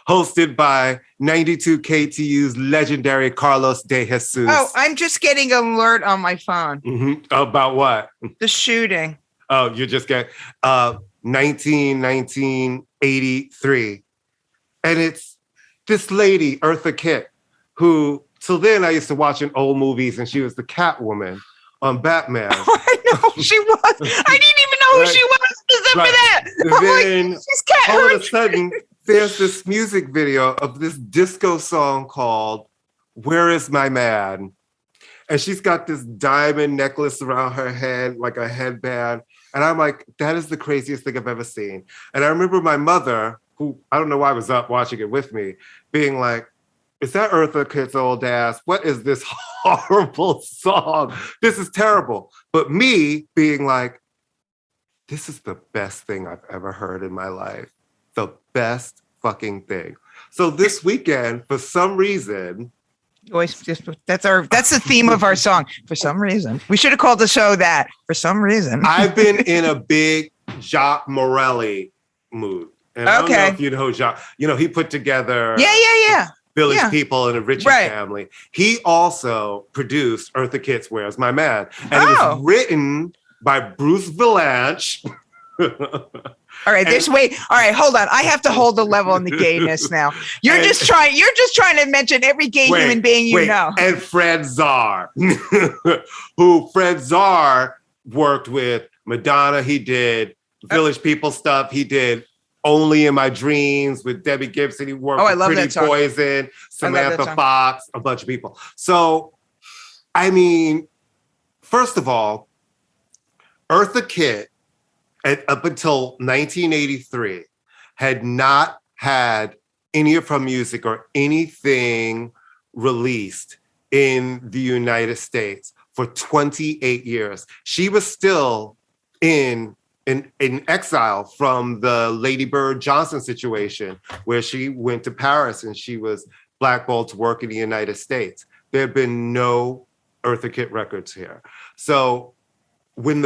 B: hosted by 92 KTU's legendary Carlos De Jesus.
A: Oh, I'm just getting an alert on my phone.
B: About what?
A: The shooting.
B: Oh, you're just getting 1983. And it's this lady, Eartha Kitt, who, till then I used to watch in old movies, and she was the Catwoman on Batman.
A: Oh, I know she was. I didn't even know who she was except for that.
B: Then all of a sudden, there's this music video of this disco song called "Where Is My Man?" And she's got this diamond necklace around her head, like a headband. And I'm like, that is the craziest thing I've ever seen. And I remember my mother, who I don't know why was up watching it with me, being like, is that Eartha Kitt's old ass? What is this horrible song? This is terrible. But me being like, this is the best thing I've ever heard in my life. The best fucking thing. So this weekend, for some reason,
A: that's the theme of our song. For some reason, we should have called the show that. For some reason,
B: I've been in a big Jacques Morelli mood. And I don't know if you know Jacques. He put together.
A: Yeah.
B: Village People and a Richie family. He also produced Eartha Kitt's "Where's My Man?" And it was written by Bruce Vilanch.
A: All right, all right, hold on. I have to hold the level on the gayness now. You're just trying to mention every gay human being you know.
B: And Fred Czar, who Fred Czar worked with Madonna. He did Village People stuff. He did Only in My Dreams with Debbie Gibson. He worked with Pretty Poison, Samantha Fox, a bunch of people. So, I mean, first of all, Eartha Kitt, up until 1983, had not had any of her music or anything released in the United States for 28 years. She was still in exile from the Lady Bird Johnson situation, where she went to Paris and she was blackballed to work in the United States. There had been no Eartha Kitt records here. So when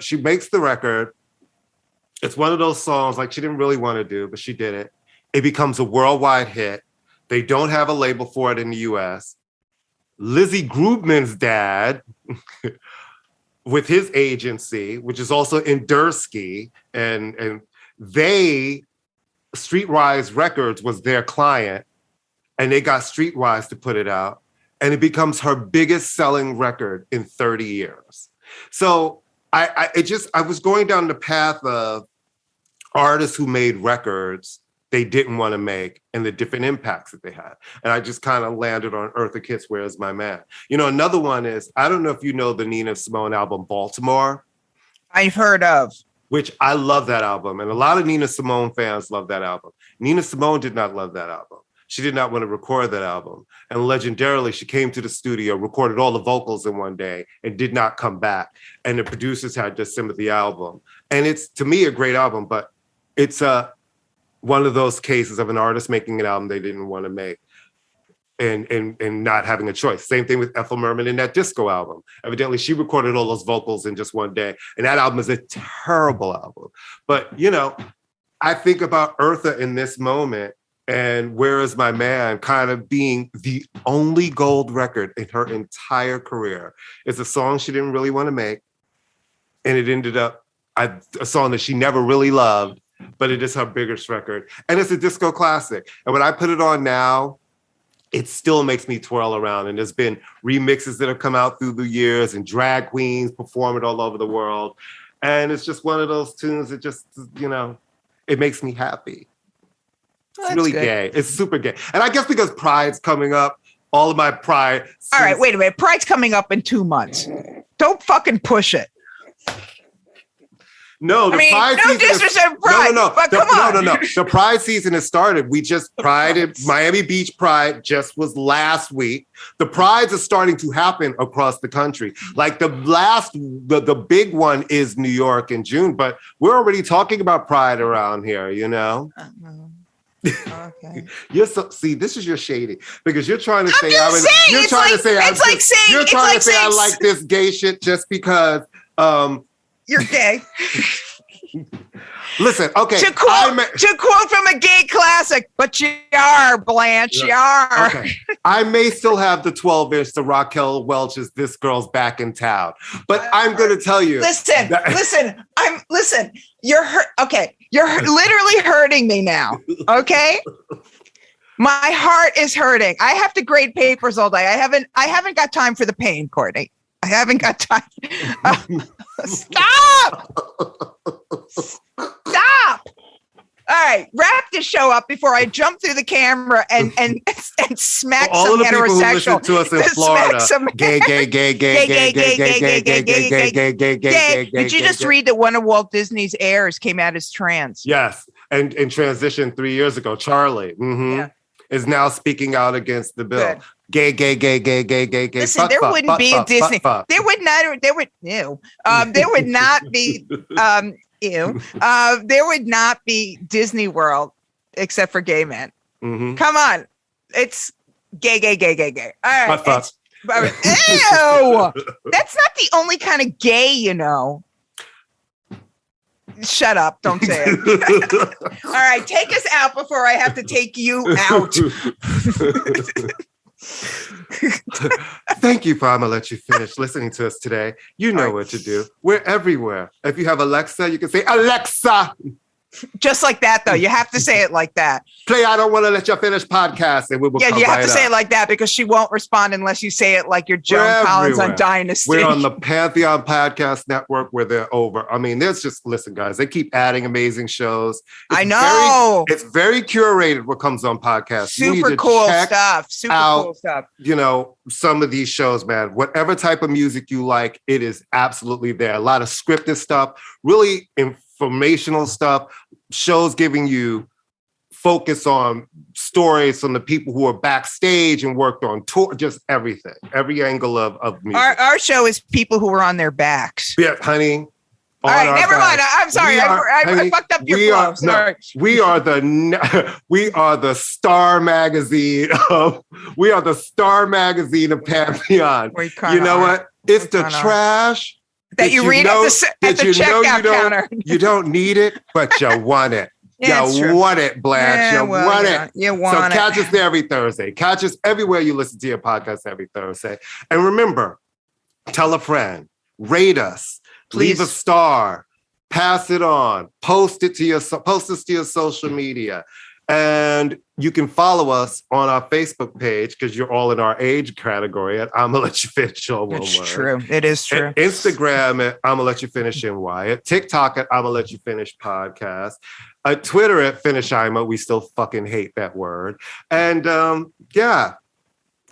B: she makes the record, it's one of those songs like she didn't really want to do, but she did it. It becomes a worldwide hit. They don't have a label for it in the US. Lizzie Grubman's dad, with his agency, which is also in Dursky, and Streetwise Records was their client, and they got Streetwise to put it out, and it becomes her biggest selling record in 30 years. So I was going down the path of artists who made records they didn't want to make and the different impacts that they had. And I just kind of landed on Eartha Kitt's Where's My Man? You know, another one is, I don't know if you know the Nina Simone album, Baltimore.
A: I've heard of.
B: Which I love that album. And a lot of Nina Simone fans love that album. Nina Simone did not love that album. She did not want to record that album. And legendarily, she came to the studio, recorded all the vocals in one day, and did not come back. And the producers had to assemble the album. And it's, to me, a great album, but it's one of those cases of an artist making an album they didn't want to make and not having a choice. Same thing with Ethel Merman in that disco album. Evidently, she recorded all those vocals in just one day. And that album is a terrible album. But, you know, I think about Eartha in this moment and Where Is My Man kind of being the only gold record in her entire career. It's a song she didn't really want to make. And it ended up a song that she never really loved, but it is her biggest record. And it's a disco classic. And when I put it on now, it still makes me twirl around. And there's been remixes that have come out through the years and drag queens perform it all over the world. And it's just one of those tunes that just, you know, it makes me happy. It's really gay. It's super gay. And I guess because Pride's coming up, all of my Pride.
A: All right, wait a minute. Pride's coming up in 2 months. Don't fucking push it.
B: No, the Pride season.
A: Disrespect Pride.
B: No.
A: But come on.
B: No. The Pride season has started. We just Miami Beach Pride just was last week. The Prides are starting to happen across the country. Like the big one is New York in June, but we're already talking about Pride around here, you know?
A: Okay.
B: This is your shady because you're trying to say I like this gay shit just because
A: you're gay.
B: Listen, okay.
A: To quote from a gay classic, but you are, Blanche, you are.
B: Okay. I may still have the 12-inch to Raquel Welch's This Girl's Back in Town, but I'm going to tell you.
A: Listen, you're hurt. Okay. You're literally hurting me now. Okay. My heart is hurting. I have to grade papers all day. I haven't got time for the pain, Courtney. I haven't got time. Stop! All right, wrap this show up before I jump through the camera and smack some heterosexual.
B: All of the people who listen to us in Florida, gay.
A: Did you just read that one of Walt Disney's heirs came out as trans?
B: Yes, and transitioned 3 years ago. Charlie is now speaking out against the bill. Gay.
A: Listen, there wouldn't be a Disney. There would not be Disney World except for gay men. Mm-hmm. Come on. It's gay. All right. Ew. That's not the only kind of gay, you know. Shut up. Don't say it. All right. Take us out before I have to take you out.
B: Thank you for ImmaLetYouFinish listening to us today. You know what to do. We're everywhere. If you have Alexa, you can say, Alexa.
A: Just like that, though. You have to say it like that.
B: Play I Don't Want to Let You Finish podcast, and we will come
A: you have
B: right
A: to say it like that because she won't respond unless you say it like you're Joan Collins on Dynasty.
B: We're on the Pantheon Podcast Network where they're over. I mean, listen, guys, they keep adding amazing shows.
A: I know.
B: It's very curated what comes on podcasts.
A: Super cool stuff. Cool stuff.
B: You know, some of these shows, man, whatever type of music you like, it is absolutely there. A lot of scripted stuff, really informational stuff, shows giving you focus on stories from the people who are backstage and worked on tour, just everything, every angle of music.
A: Our show is people who were on their backs.
B: Yeah, honey.
A: All right, never mind. I'm sorry. I fucked up your flow. Sorry.
B: We are the Star magazine of Pantheon. You know what? It's the trash
A: that you read at the checkout counter.
B: You don't need it, but you want it. You want it, Blanche. You want it.
A: You want it.
B: So catch us there every Thursday. Catch us everywhere you listen to your podcast every Thursday. And remember, tell a friend, rate us. Please. Leave a star, pass it on, post us to your social media. And you can follow us on our Facebook page because you're all in our age category at ImmaLetYouFinish all one word.
A: It's true. It is true.
B: At Instagram at ImmaLetYouFinish NY. At TikTok at ImmaLetYouFinish Podcast. At Twitter at Finish Imma. We still fucking hate that word. And yeah.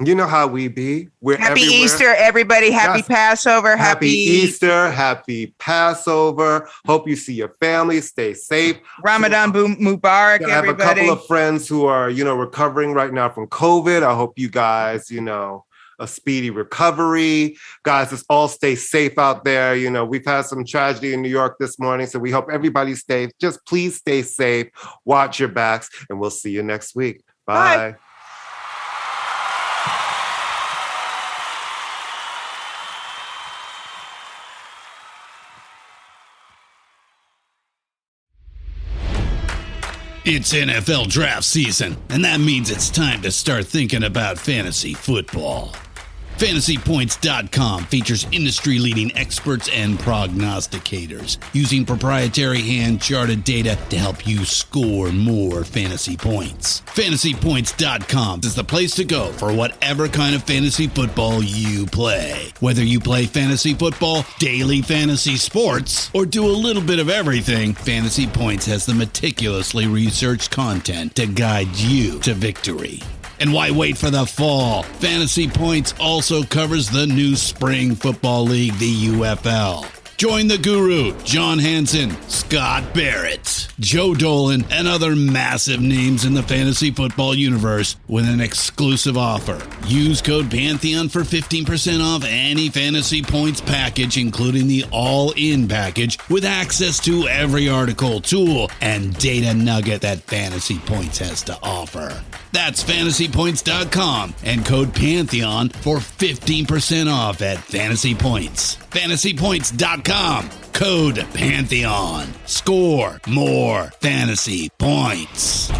B: You know how we be. We're
A: happy
B: everywhere.
A: Easter, everybody. Happy Passover.
B: Happy Easter. Happy Passover. Hope you see your family. Stay safe.
A: Ramadan Mubarak, everybody.
B: I have a couple of friends who are, recovering right now from COVID. I hope you guys, a speedy recovery. Guys, let's all stay safe out there. We've had some tragedy in New York this morning, so we hope everybody's safe. Just please stay safe. Watch your backs, and we'll see you next week. Bye.
C: It's NFL draft season, and that means it's time to start thinking about fantasy football. FantasyPoints.com features industry-leading experts and prognosticators using proprietary hand-charted data to help you score more fantasy points. FantasyPoints.com is the place to go for whatever kind of fantasy football you play. Whether you play fantasy football, daily fantasy sports, or do a little bit of everything, Fantasy Points has the meticulously researched content to guide you to victory. And why wait for the fall? Fantasy Points also covers the new spring football league, the UFL. Join the guru, John Hansen, Scott Barrett, Joe Dolan, and other massive names in the fantasy football universe with an exclusive offer. Use code Pantheon for 15% off any Fantasy Points package, including the all-in package, with access to every article, tool, and data nugget that Fantasy Points has to offer. That's FantasyPoints.com and code Pantheon for 15% off at Fantasy Points. FantasyPoints.com, code Pantheon. Score more fantasy points.